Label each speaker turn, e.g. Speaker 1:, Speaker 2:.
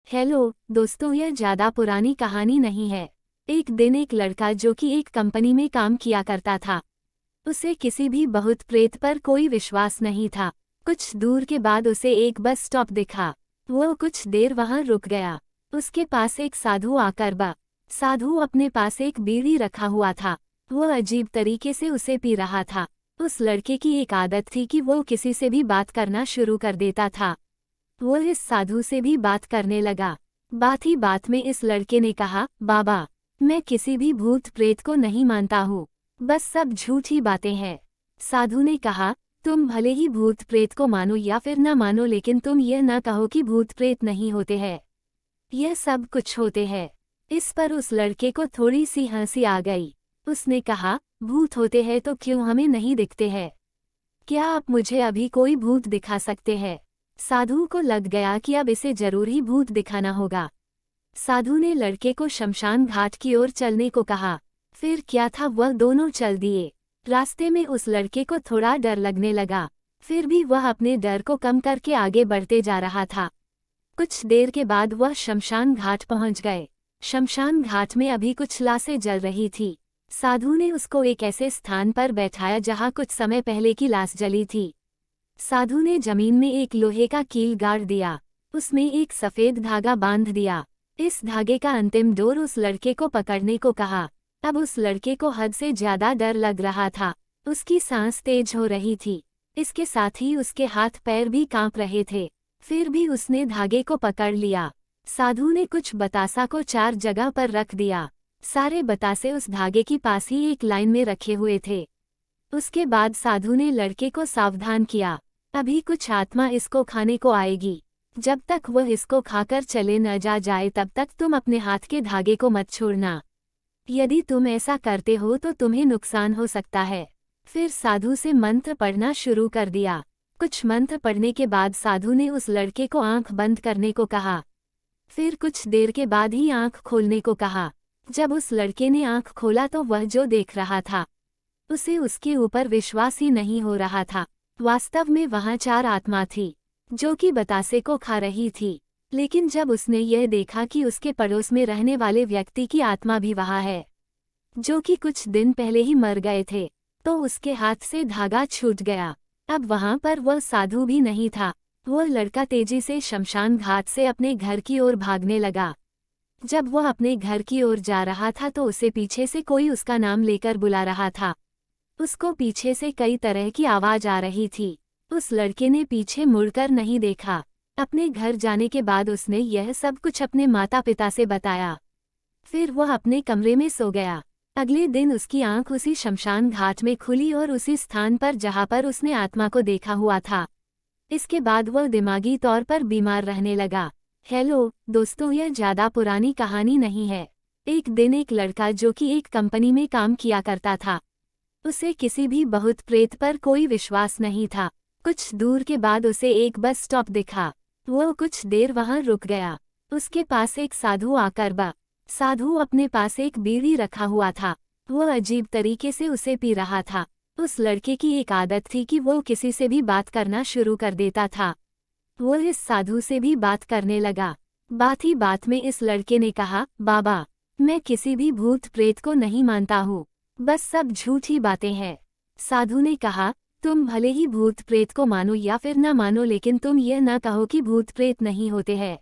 Speaker 1: Hello दोस्तों, यह ज्यादा पुरानी कहानी नहीं है। एक दिन एक लड़का जो कि एक कंपनी में काम किया करता था, उसे किसी भी भूत प्रेत पर कोई विश्वास नहीं था। कुछ दूर के बाद उसे एक बस स्टॉप दिखा। वो कुछ देर वहां रुक गया। उसके पास एक साधु आकर साधु अपने पास एक बीड़ी रखा हुआ था। वो अजीब तरीके से उसे पी रहा था। उस लड़के की एक आदत थी कि वो किसी से भी बात करना शुरू कर देता था। वो इस साधु से भी बात करने लगा। बात ही बात में इस लड़के ने कहा, बाबा, मैं किसी भी भूत प्रेत को नहीं मानता हूँ, बस सब झूठी बातें हैं। साधु ने कहा, तुम भले ही भूत प्रेत को मानो या फिर न मानो, लेकिन तुम यह न कहो कि भूत प्रेत नहीं होते हैं। यह सब कुछ होते हैं। इस पर उस लड़के को थोड़ी सी हंसी आ गई। उसने कहा, भूत होते हैं तो क्यों हमें नहीं दिखते हैं? क्या आप मुझे अभी कोई भूत दिखा सकते हैं? साधु को लग गया कि अब इसे जरूर ही भूत दिखाना होगा। साधु ने लड़के को शमशान घाट की ओर चलने को कहा। फिर क्या था, वह दोनों चल दिए। रास्ते में उस लड़के को थोड़ा डर लगने लगा, फिर भी वह अपने डर को कम करके आगे बढ़ते जा रहा था। कुछ देर के बाद वह शमशान घाट पहुंच गए। शमशान घाट में अभी कुछ लाशें जल रही थी। साधु ने उसको एक ऐसे स्थान पर बैठाया जहां कुछ समय पहले की लाश जली थी। साधु ने जमीन में एक लोहे का कील गाड़ दिया। उसमें एक सफेद धागा बांध दिया। इस धागे का अंतिम डोर उस लड़के को पकड़ने को कहा। अब उस लड़के को हद से ज्यादा डर लग रहा था। उसकी सांस तेज हो रही थी। इसके साथ ही उसके हाथ पैर भी कांप रहे थे। फिर भी उसने धागे को पकड़ लिया। साधु ने कुछ बतासा को 4 जगह पर रख दिया। सारे बतासे उस धागे की पास ही एक लाइन में रखे हुए थे। उसके बाद साधु ने लड़के को सावधान किया, अभी कुछ आत्मा इसको खाने को आएगी। जब तक वह इसको खाकर चले न जाए तब तक तुम अपने हाथ के धागे को मत छोड़ना। यदि तुम ऐसा करते हो तो तुम्हें नुकसान हो सकता है। फिर साधु से मंत्र पढ़ना शुरू कर दिया। कुछ मंत्र पढ़ने के बाद साधु ने उस लड़के को आंख बंद करने को कहा। फिर कुछ देर के बाद ही आंख खोलने को कहा। जब उस लड़के ने आंख खोला तो वह जो देख रहा था, उसे उसके ऊपर विश्वास ही नहीं हो रहा था। वास्तव में वहां 4 आत्मा थी जो कि बतासे को खा रही थी। लेकिन जब उसने यह देखा कि उसके पड़ोस में रहने वाले व्यक्ति की आत्मा भी वहां है, जो कि कुछ दिन पहले ही मर गए थे, तो उसके हाथ से धागा छूट गया। अब वहां पर वह साधु भी नहीं था। वह लड़का तेजी से शमशान घाट से अपने घर की ओर भागने लगा। जब वह अपने घर की ओर जा रहा था तो उसे पीछे से कोई उसका नाम लेकर बुला रहा था। उसको पीछे से कई तरह की आवाज आ रही थी। उस लड़के ने पीछे मुड़कर नहीं देखा। अपने घर जाने के बाद उसने यह सब कुछ अपने माता पिता से बताया। फिर वह अपने कमरे में सो गया। अगले दिन उसकी आंख उसी शमशान घाट में खुली और उसी स्थान पर जहां पर उसने आत्मा को देखा हुआ था। इसके बाद वह दिमागी तौर पर बीमार रहने लगा। हेलो दोस्तों, यह ज्यादा पुरानी कहानी नहीं है। एक दिन एक लड़का जो कि एक कंपनी में काम किया करता था, उसे किसी भी भूत प्रेत पर कोई विश्वास नहीं था। कुछ दूर के बाद उसे एक बस स्टॉप दिखा। वो कुछ देर वहां रुक गया। उसके पास एक साधु आकर साधु अपने पास एक बीड़ी रखा हुआ था। वो अजीब तरीके से उसे पी रहा था। उस लड़के की एक आदत थी कि वो किसी से भी बात करना शुरू कर देता था। वो इस साधु से भी बात करने लगा। बात ही बात में इस लड़के ने कहा, बाबा, मैं किसी भी भूत प्रेत को नहीं मानता हूँ, बस सब झूठी बातें हैं। साधु ने कहा, तुम भले ही भूत प्रेत को मानो या फिर न मानो, लेकिन तुम यह न कहो कि भूत प्रेत नहीं होते हैं।